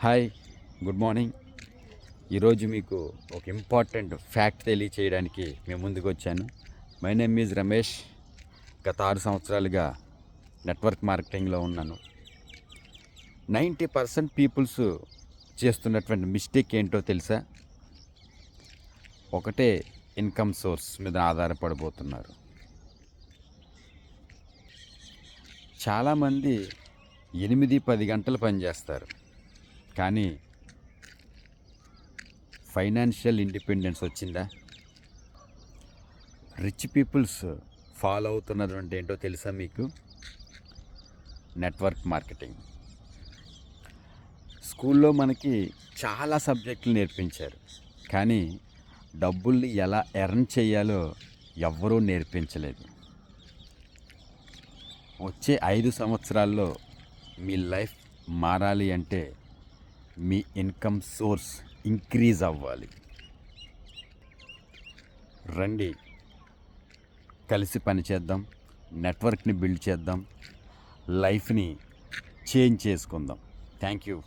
Hi, good morning. ఈరోజు మీకు ఒక ఇంపార్టెంట్ ఫ్యాక్ట్ తెలియచేయడానికి మేము ముందుకు వచ్చాను. My name is Ramesh. గత 6 సంవత్సరాలుగా నెట్వర్క్ మార్కెటింగ్లో ఉన్నాను. 90% పీపుల్స్ చేస్తున్నటువంటి మిస్టేక్ ఏంటో తెలుసా? ఒకటే ఇన్కమ్ సోర్స్ మీద ఆధారపడిపోతున్నారు. చాలామంది 8-10 గంటలు పనిచేస్తారు, కానీ ఫైనాన్షియల్ ఇండిపెండెన్స్ వచ్చిందా? రిచ్ పీపుల్స్ ఫాలో అవుతున్నటువంటి ఏంటో తెలుసా మీకు? Network marketing. స్కూల్లో మనకి చాలా సబ్జెక్టులు నేర్పించారు, కానీ డబ్బుల్ని ఎలా ఎర్న్ చేయాలో ఎవ్వరూ నేర్పించలేదు. వచ్చే 5 సంవత్సరాల్లో మీ లైఫ్ మారాలి అంటే మీ ఇన్కమ్ సోర్స్ ఇంక్రీజ్ అవ్వాలి. రండి, కలిసి పనిచేద్దాం, నెట్వర్క్ని బిల్డ్ చేద్దాం, లైఫ్ని చేంజ్ చేసుకుందాం. Thank you.